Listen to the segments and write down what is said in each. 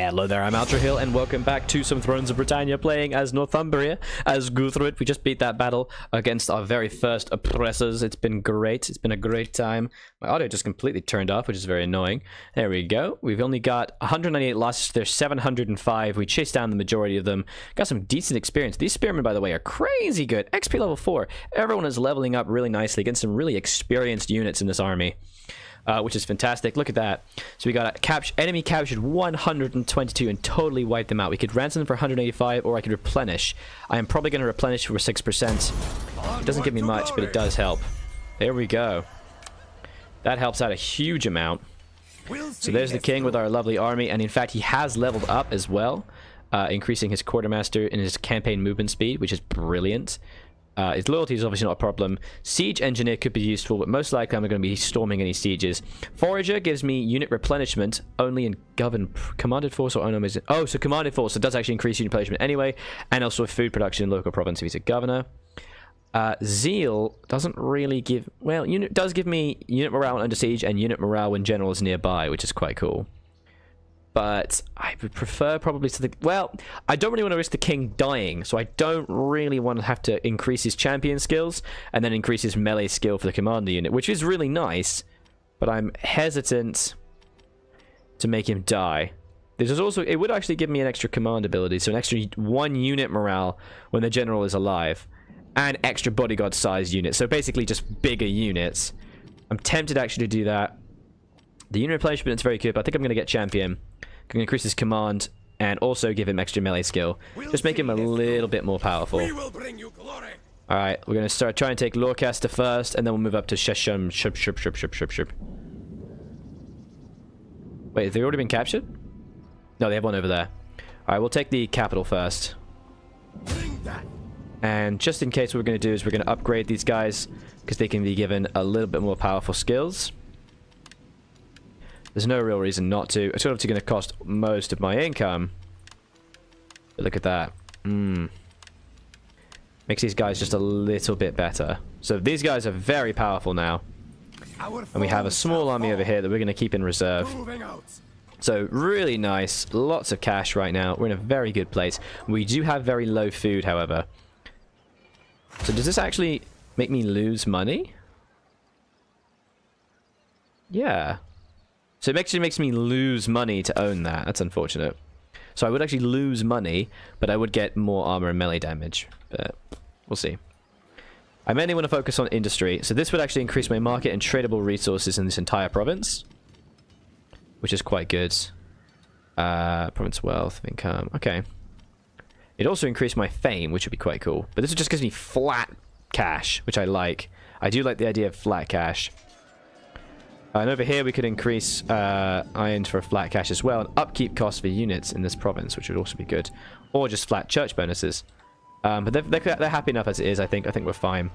Hello there, I'm Ultrahill, and welcome back to some Thrones of Britannia, playing as Northumbria, as Guthred. We just beat that battle against our very first oppressors. It's been great. It's been a great time. My audio just completely turned off, which is very annoying. There we go. We've only got 198 losses. There's 705. We chased down the majority of them. Got some decent experience. These spearmen, by the way, are crazy good. XP level 4. Everyone is leveling up really nicely, getting some really experienced units in this army. Which is fantastic. Look at that. So we got a enemy captured 122 and totally wiped them out. We could ransom them for 185, or I could replenish. I am probably going to replenish for 6%. It doesn't give me much, but it does help. There we go. That helps out a huge amount. So there's the king with our lovely army, and in fact he has leveled up as well, increasing his quartermaster and his campaign movement speed, which is brilliant. His loyalty is obviously not a problem. Siege Engineer could be useful, but most likely I'm not going to be storming any sieges. Forager gives me unit replenishment only in commanded force or only... Oh, so commanded force, so it does actually increase unit replenishment anyway, and also food production in local province if he's a governor. Zeal doesn't really give... Well, unit does give me unit morale when under siege and unit morale when general is nearby, which is quite cool. But I would prefer probably to the... Well, I don't really want to risk the king dying, so I don't really want to have to increase his champion skills and then increase his melee skill for the commander unit, which is really nice, but I'm hesitant to make him die. This is also... It would actually give me an extra command ability, so an extra 1 unit morale when the general is alive, and extra bodyguard size units, so basically just bigger units. I'm tempted actually to do that. The unit replenishment is very good, but I think I'm going to get champion. Can increase his command and also give him extra melee skill. Just make him a little bit more powerful. Alright, we're going to try and take Lorecaster first, and then we'll move up to Shesham. Wait, have they already been captured? No, they have one over there. Alright, we'll take the capital first. And just in case, what we're going to do is we're going to upgrade these guys, because they can be given a little bit more powerful skills. There's no real reason not to. It's obviously going to cost most of my income. But look at that. Makes these guys just a little bit better. So these guys are very powerful now. And we have a small army over here that we're going to keep in reserve. So really nice. Lots of cash right now. We're in a very good place. We do have very low food, however. So does this actually make me lose money? Yeah. So it actually makes me lose money to own that. That's unfortunate. So I would actually lose money, but I would get more armor and melee damage. But we'll see. I mainly want to focus on industry. So this would actually increase my market and tradable resources in this entire province, which is quite good. Province wealth, income. Okay. It also increased my fame, which would be quite cool. But this just gives me flat cash, which I like. I do like the idea of flat cash. And over here we could increase iron for a flat cash as well, and upkeep costs for units in this province, which would also be good, or just flat church bonuses. But they're happy enough as it is. I think we're fine.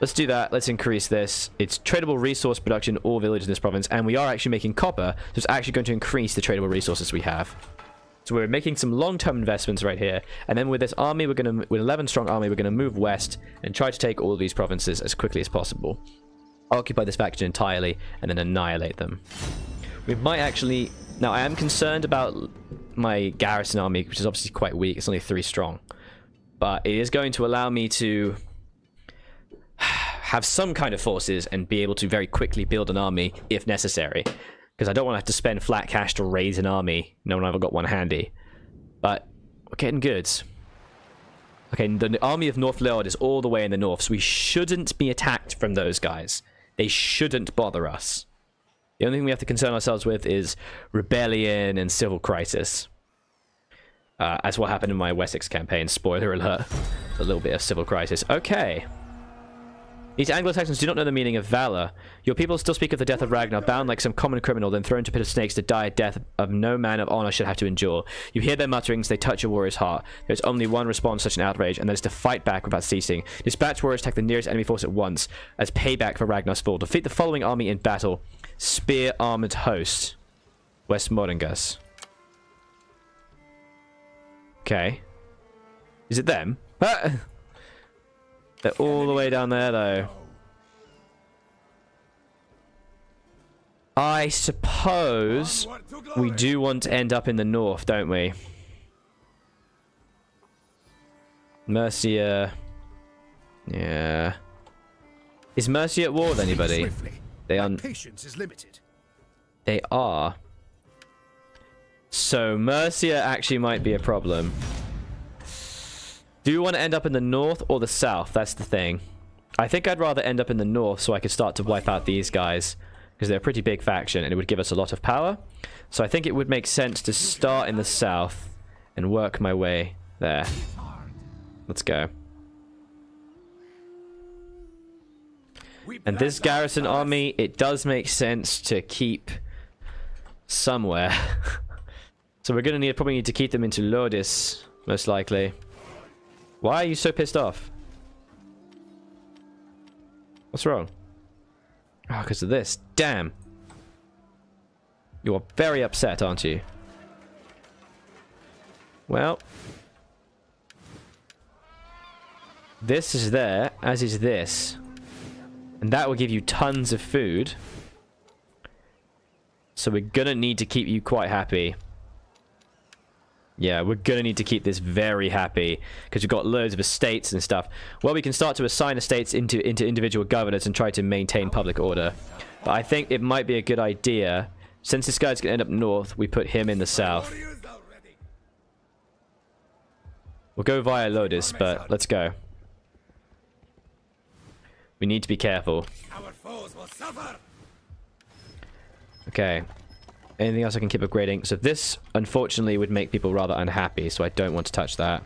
Let's do that. Let's increase this. It's tradable resource production all village in this province, and we are actually making copper, so it's actually going to increase the tradable resources we have. So we're making some long-term investments right here, and then with this army, with an 11-strong army, we're going to move west and try to take all of these provinces as quickly as possible. Occupy this faction entirely and then annihilate them. We might actually... Now, I am concerned about my garrison army, which is obviously quite weak. It's only 3 strong. But it is going to allow me to have some kind of forces and be able to very quickly build an army if necessary. Because I don't want to have to spend flat cash to raise an army. No one ever got one handy. But we're getting good. Okay, the army of North Lord is all the way in the north, so we shouldn't be attacked from those guys. They shouldn't bother us. The only thing we have to concern ourselves with is rebellion and civil crisis. As what happened in my Wessex campaign. Spoiler alert. A little bit of civil crisis. Okay. These Anglo-Saxons do not know the meaning of valor. Your people still speak of the death of Ragnarr, bound like some common criminal, then thrown to a pit of snakes to die a death of no man of honor should have to endure. You hear their mutterings, they touch a warrior's heart. There's only one response to such an outrage, and that is to fight back without ceasing. Dispatch warriors attack the nearest enemy force at once, as payback for Ragnar's fall. Defeat the following army in battle. Spear armored host. Westmordengas. Okay. Is it them? They're all the way down there, though. I suppose we do want to end up in the north, don't we? Mercia. Yeah. Is Mercia at war with anybody? They are. Patience is limited. They are. So Mercia actually might be a problem. Do you want to end up in the north or the south? That's the thing. I think I'd rather end up in the north so I could start to wipe out these guys. Because they're a pretty big faction and it would give us a lot of power. So I think it would make sense to start in the south and work my way there. Let's go. And this garrison army, it does make sense to keep somewhere. So we're going to probably need to keep them into Lodis, most likely. Why are you so pissed off? What's wrong? Oh, because of this. Damn. You're very upset, aren't you? Well. This is there, as is this. And that will give you tons of food. So we're going to need to keep you quite happy. Yeah, we're going to need to keep this very happy. Because we've got loads of estates and stuff. Well, we can start to assign estates into individual governors and try to maintain public order. But I think it might be a good idea. Since this guy's going to end up north, we put him in the south. We'll go via Lodis, but let's go. We need to be careful. Our foes will suffer. Okay. Anything else I can keep upgrading? So this, unfortunately, would make people rather unhappy, so I don't want to touch that.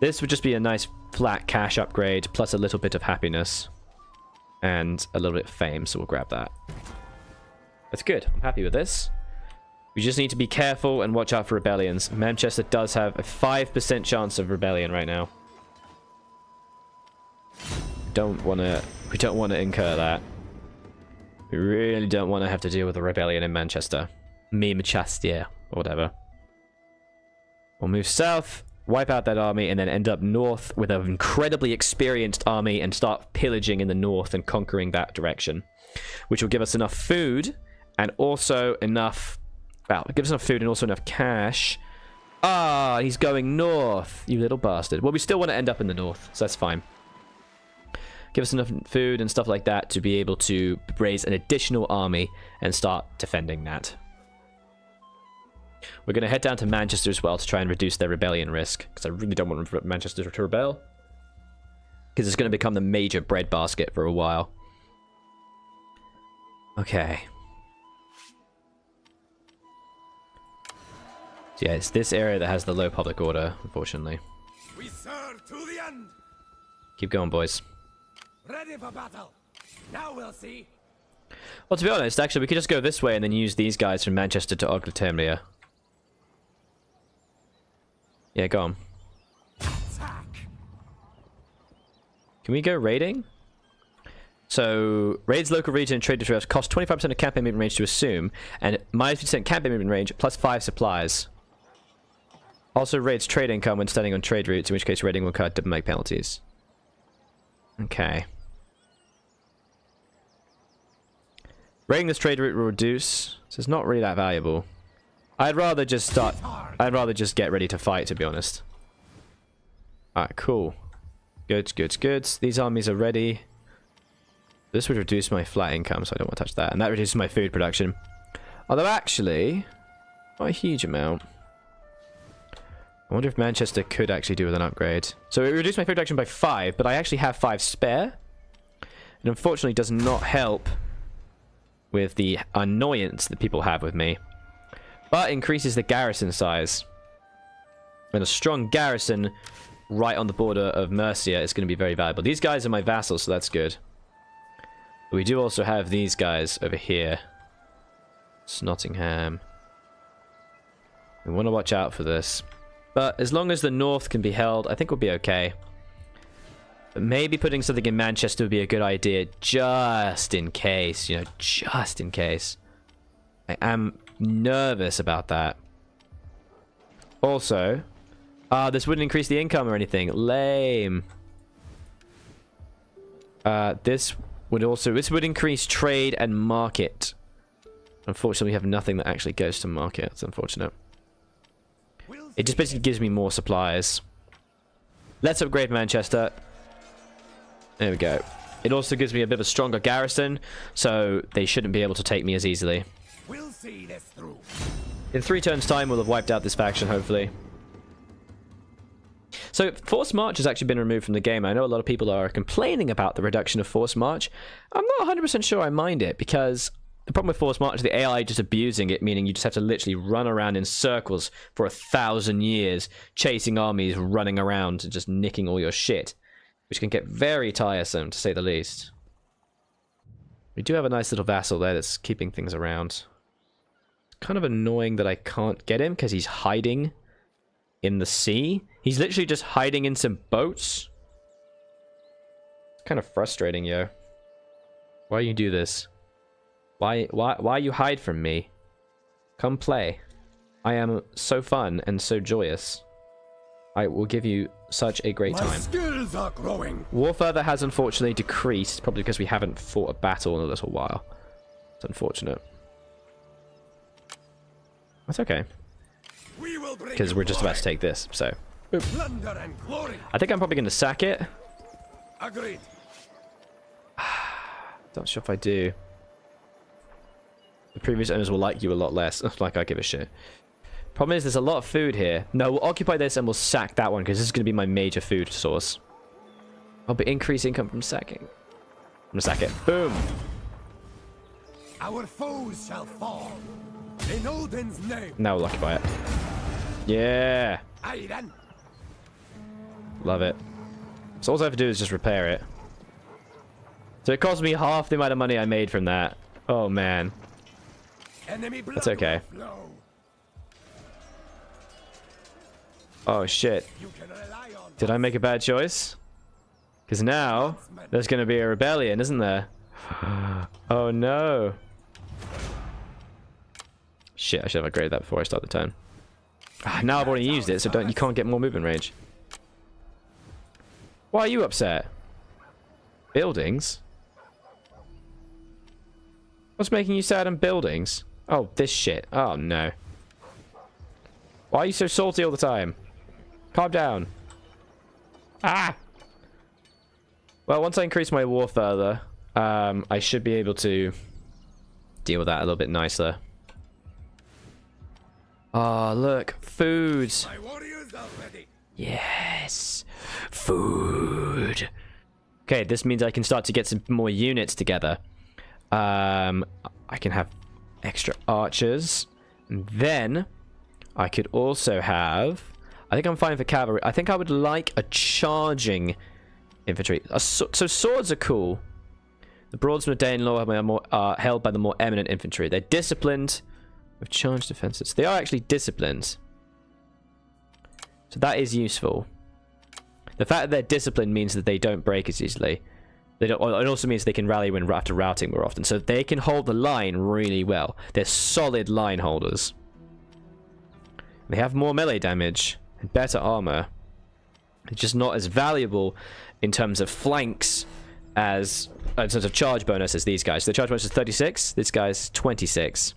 This would just be a nice flat cash upgrade, plus a little bit of happiness. And a little bit of fame, so we'll grab that. That's good. I'm happy with this. We just need to be careful and watch out for rebellions. Manchester does have a 5% chance of rebellion right now. We don't want to incur that. We really don't want to have to deal with a rebellion in Manchester. Manchester, or whatever. We'll move south, wipe out that army, and then end up north with an incredibly experienced army and start pillaging in the north and conquering that direction. Which will give us enough food and also enough... Well, it gives us enough food and also enough cash. Ah, he's going north, you little bastard. Well, we still want to end up in the north, so that's fine. Give us enough food and stuff like that to be able to raise an additional army and start defending that. We're going to head down to Manchester as well to try and reduce their rebellion risk. Because I really don't want Manchester to rebel. Because it's going to become the major breadbasket for a while. Okay. So yeah, it's this area that has the low public order, unfortunately. We serve to the end. Keep going, boys. Ready for battle. Now we'll see. Well, to be honest, actually, we could just go this way and then use these guys from Manchester to Northymbre. Yeah, go on. Attack. Can we go raiding? So, raids local region and trade disrupts cost 25% of campaign movement range to assume, and -50% campaign movement range, plus 5 supplies. Also raids trade income when standing on trade routes, in which case raiding will cut double make penalties. Okay. Raiding this trade route will reduce, so it's not really that valuable. I'd rather just get ready to fight, to be honest. Alright, cool. Goods, goods, goods. These armies are ready. This would reduce my flat income, so I don't want to touch that. And that reduces my food production. Although, actually, not a huge amount. I wonder if Manchester could actually do with an upgrade. So it reduced my food production by 5, but I actually have 5 spare. It unfortunately does not help with the annoyance that people have with me. But increases the garrison size. And a strong garrison right on the border of Mercia is going to be very valuable. These guys are my vassals, so that's good. But we do also have these guys over here. Nottingham. We want to watch out for this. But as long as the north can be held, I think we'll be okay. But maybe putting something in Manchester would be a good idea, just in case, you know, just in case. I am nervous about that. Also, this wouldn't increase the income or anything. Lame. This this would increase trade and market. Unfortunately, we have nothing that actually goes to market. It's unfortunate. It just basically gives me more supplies. Let's upgrade Manchester. There we go. It also gives me a bit of a stronger garrison, so they shouldn't be able to take me as easily. We'll see this through. In 3 turns' time, we'll have wiped out this faction, hopefully. So, Forced March has actually been removed from the game. I know a lot of people are complaining about the reduction of Forced March. I'm not 100% sure I mind it, because the problem with Forced March is the AI just abusing it, meaning you just have to literally run around in circles for 1,000 years, chasing armies, running around, and just nicking all your shit, which can get very tiresome, to say the least. We do have a nice little vassal there that's keeping things around. It's kind of annoying that I can't get him, because he's hiding in the sea. He's literally just hiding in some boats. It's kind of frustrating, yo. Why you do this? Why you hide from me? Come play. I am so fun and so joyous. I will give you such a great time. My skills are growing. War further has unfortunately decreased, probably because we haven't fought a battle in a little while. It's unfortunate. That's okay. Because we're just about to take this, so. Plunder and glory. I think I'm probably going to sack it. Agreed. Not sure if I do. The previous owners will like you a lot less. Like I give a shit. Problem is, there's a lot of food here. No, we'll occupy this and we'll sack that one because this is going to be my major food source. I'll be increased income from sacking. I'm gonna sack it. Boom. Our foes shall fall. In Odin's name. Now we'll occupy it. Yeah. Aye then. Love it. So all I have to do is just repair it. So it cost me half the amount of money I made from that. Oh man. That's okay. Oh shit. Did I make a bad choice? Because now there's going to be a rebellion, isn't there? Oh no. Shit, I should have upgraded that before I start the turn. Now I've already used it, so you can't get more movement range. Why are you upset? Buildings? What's making you sad on buildings? Oh, this shit. Oh no. Why are you so salty all the time? Calm down. Ah! Well, once I increase my war further, I should be able to deal with that a little bit nicer. Oh, look. Food. My warriors are ready. Yes. Food. Okay, this means I can start to get some more units together. I can have extra archers. And then I could also have... I think I'm fine for cavalry. I think I would like a charging infantry. So swords are cool. The Broadsmen of Danelaw are held by the more eminent infantry. They're disciplined with charged defenses. They are actually disciplined. So that is useful. The fact that they're disciplined means that they don't break as easily. It also means they can rally when after routing more often. So they can hold the line really well. They're solid line holders. They have more melee damage and better armor. It's just not as valuable in terms of flanks as in terms of charge bonus as these guys. So the charge bonus is 36. This guy's 26.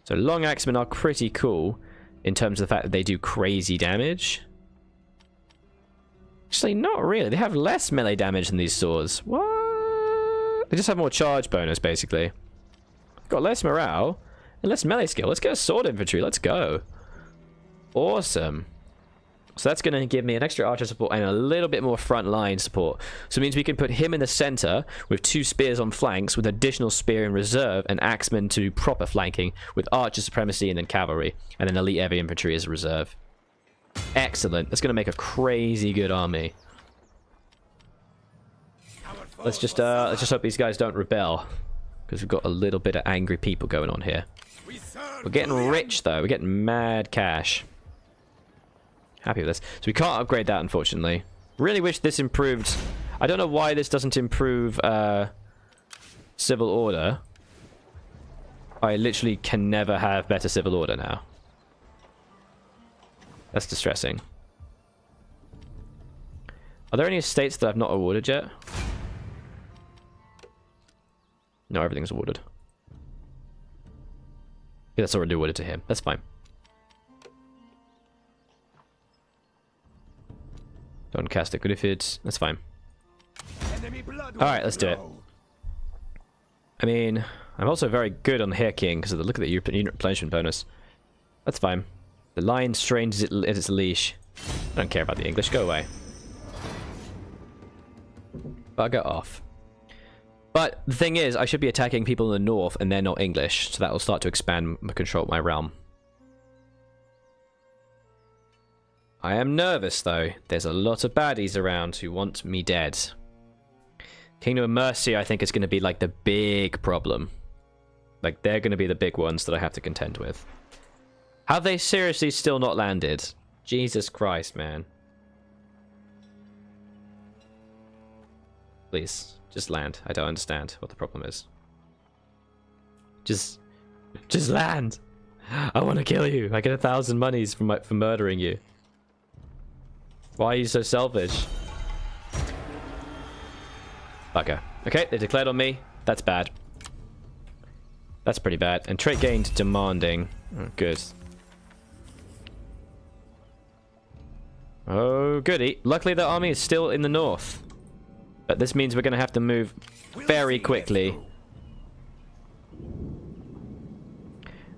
So long axemen are pretty cool in terms of the fact that they do crazy damage. Actually, not really. They have less melee damage than these swords. What? They just have more charge bonus, basically. Got less morale and less melee skill. Let's get a sword infantry. Let's go. Awesome. So that's going to give me an extra archer support and a little bit more front line support. So it means we can put him in the center with 2 spears on flanks with additional spear in reserve and axemen to proper flanking with archer supremacy and then cavalry. And then elite heavy infantry as a reserve. Excellent. That's going to make a crazy good army. Let's just hope these guys don't rebel. Because we've got a little bit of angry people going on here. We're getting rich though. We're getting mad cash. Happy with this. So we can't upgrade that, unfortunately. Really wish this improved. I don't know why this doesn't improve civil order. I literally can never have better civil order now. That's distressing. Are there any estates that I've not awarded yet? No, everything's awarded. Yeah, that's already awarded to him. That's fine. Don't cast a Griffith. That's fine. Alright, let's do it. I mean, I'm also very good on Hair King because of the look at the unit replenishment bonus. That's fine. The lion strains at its leash. I don't care about the English. Go away. Bugger off. But the thing is, I should be attacking people in the north and they're not English, so that will start to expand my control of my realm. I am nervous though. There's a lot of baddies around who want me dead. Kingdom of Mercia, I think, is going to be like the big problem. Like, they're going to be the big ones that I have to contend with. Have they seriously still not landed? Jesus Christ, man. Please, just land. I don't understand what the problem is. Just land. I want to kill you. I get 1,000 monies for murdering you. Why are you so selfish? Bugger. Okay, they declared on me. That's bad. That's pretty bad. And trait gained demanding. Oh, good. Oh, goody. Luckily, the army is still in the north. But this means we're going to have to move very quickly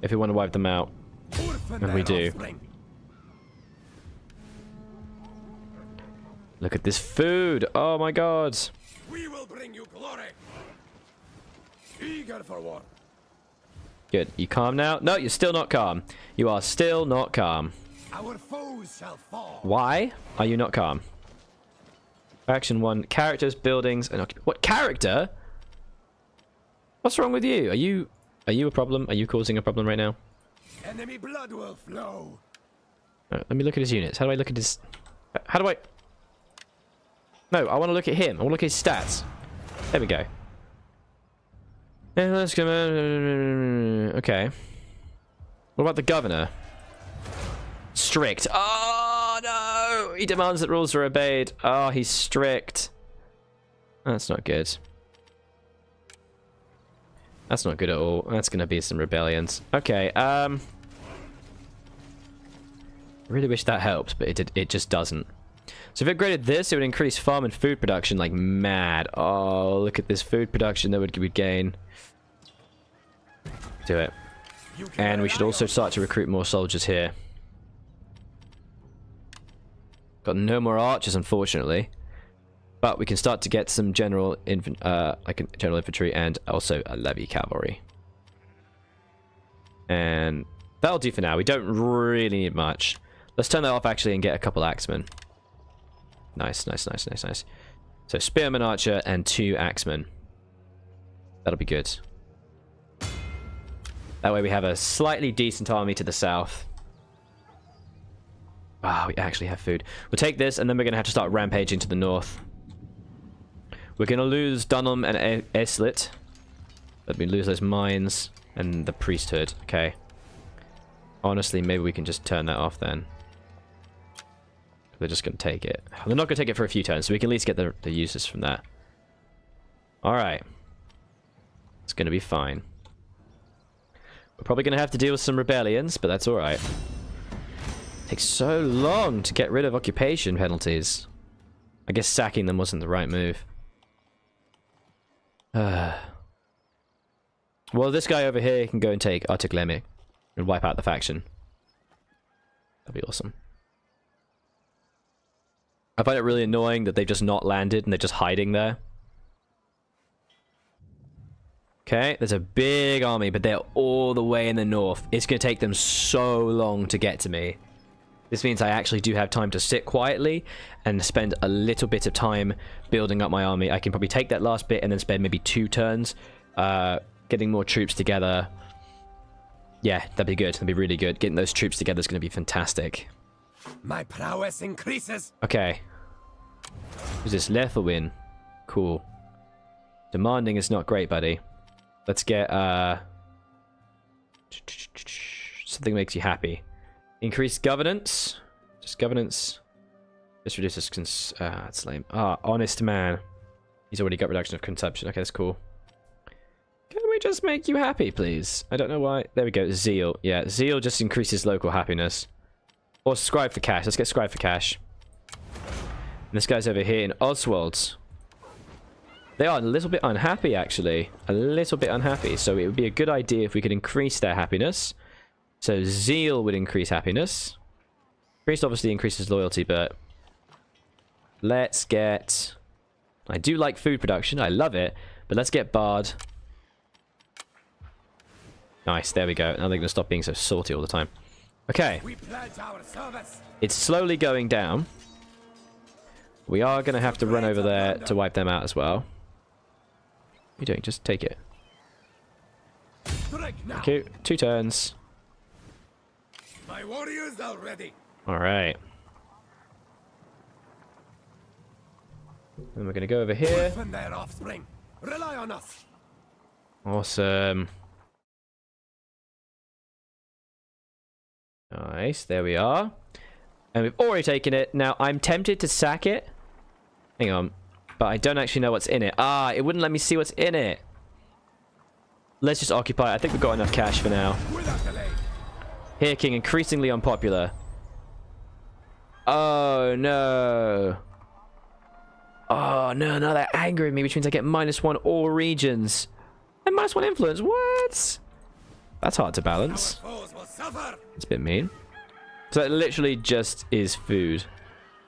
if we want to wipe them out. And we do. Look at this food. Oh my god. We will bring you glory. Eager for war. Good. You calm now? No, you're still not calm. You are still not calm. Our foes shall fall. Why are you not calm? Action 1. Characters, buildings, and what character? What's wrong with you? Are you a problem? Are you causing a problem right now? Enemy blood will flow. Let me look at his units. How do I look at his... How do I... No, I want to look at him. I want to look at his stats. There we go. Yeah, let's go. Okay. What about the governor? Strict. Oh, no! He demands that rules are obeyed. Oh, he's strict. That's not good. That's not good at all. That's going to be some rebellions. Okay, I really wish that helped, but it just doesn't. So if it upgraded this, it would increase farm and food production like mad. Oh, look at this food production that we'd gain. Do it. And we should also start to recruit more soldiers here. Got no more archers, unfortunately. But we can start to get some general infantry and also a levy cavalry. And that'll do for now. We don't really need much. Let's turn that off actually and get a couple axemen. Nice, nice, nice, nice, nice. So spearman, archer, and 2 axemen. That'll be good. That way we have a slightly decent army to the south. Ah, we actually have food. We'll take this, and then we're going to have to start rampaging to the north. We're going to lose Dunham and Eslit. Let me lose those mines and the priesthood. Okay. Honestly, maybe we can just turn that off then. They're just going to take it. They're not going to take it for a few turns, so we can at least get the uses from that. Alright. It's going to be fine. We're probably going to have to deal with some rebellions, but that's alright. Takes so long to get rid of occupation penalties. I guess sacking them wasn't the right move. Well, this guy over here can go and take Artiglemic and wipe out the faction. That'd be awesome. I find it really annoying that they've just not landed and they're just hiding there. Okay, there's a big army, but they're all the way in the north. It's going to take them so long to get to me. This means I actually do have time to sit quietly and spend a little bit of time building up my army. I can probably take that last bit and then spend maybe 2 turns getting more troops together. Yeah, that'd be good. That'd be really good. Getting those troops together is going to be fantastic. My prowess increases. Okay. Who's this? Letherwin. Cool. Demanding is not great, buddy. Let's get something that makes you happy. Increase governance. Just governance. This reduces it's lame. Ah, honest man. He's already got reduction of consumption. Okay, that's cool. we just make you happy, please? I don't know why. There we go. Zeal. Yeah, zeal just increases local happiness. Or scribe for cash. Let's get scribe for cash. And this guy's over here in Oswald. They are a little bit unhappy, actually. A little bit unhappy. So it would be a good idea if we could increase their happiness. So zeal would increase happiness. Priest obviously increases loyalty, but... let's get... I do like food production. I love it. But let's get Bard. Nice. There we go. Now they're going to stop being so salty all the time. Okay. It's slowly going down. We are going to have to run over there to wipe them out as well. What are you doing? Just take it. Okay, 2 turns. My warriors are ready. All right. And we're going to go over here. Their offspring. Rely on us. Awesome. Nice. There we are. And we've already taken it. Now, I'm tempted to sack it. Hang on. But I don't actually know what's in it. Ah, it wouldn't let me see what's in it. Let's just occupy it. I think we've got enough cash for now. Here, King, increasingly unpopular. Oh, no. Oh, no, no, they're angry at me, which means I get -1 all regions. And -1 influence. What? That's hard to balance. It's a bit mean. So it literally just is food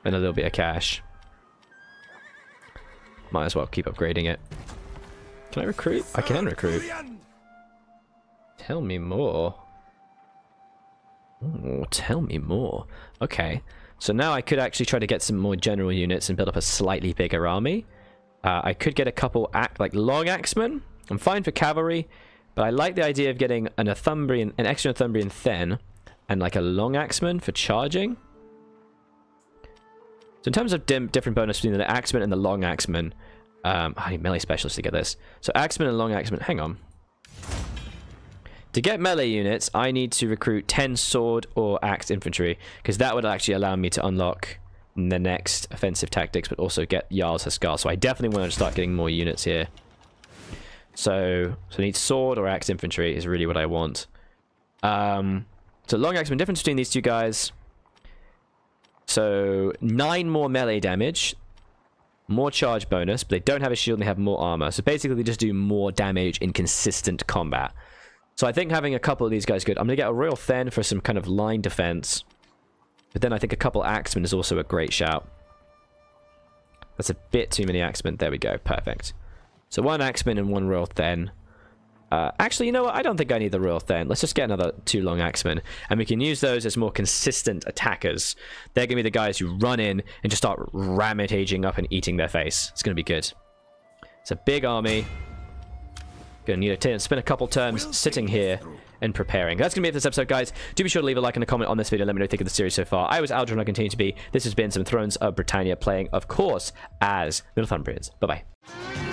and a little bit of cash. Might as well keep upgrading it. Can I recruit? I can recruit. Tell me more. Oh, tell me more. Okay. So now I could actually try to get some more general units and build up a slightly bigger army. I could get a couple long axemen. I'm fine for cavalry, but I like the idea of getting an extra Northumbrian Then, and like a long axeman for charging. So in terms of different bonus between the axeman and the long axeman, I need melee specialists to get this. So axeman and long axeman. Hang on. To get melee units, I need to recruit 10 sword or axe infantry, because that would actually allow me to unlock the next offensive tactics, but also get Jarl's Huskar. So I definitely want to start getting more units here. So I need sword or axe infantry is really what I want. So long axeman, difference between these two guys. So 9 more melee damage, more charge bonus, but they don't have a shield and they have more armor. So basically they just do more damage in consistent combat. So I think having a couple of these guys is good. I'm going to get a Royal Then for some kind of line defense. But then I think a couple Axemen is also a great shout. That's a bit too many Axemen. There we go. Perfect. So 1 Axeman and 1 Royal Then. Actually, you know what? I don't think I need the Royal Then. Let's just get another 2 long Axemen. And we can use those as more consistent attackers. They're going to be the guys who run in and just start rampaging up and eating their face. It's going to be good. It's a big army. Gonna need to spend a couple turns sitting here and preparing. That's gonna be it for this episode, guys. Do be sure to leave a like and a comment on this video. Let me know what you think of the series so far. I was Aldrin and I continue to be. This has been some Thrones of Britannia, playing, of course, as the Northumbrians. Bye-bye.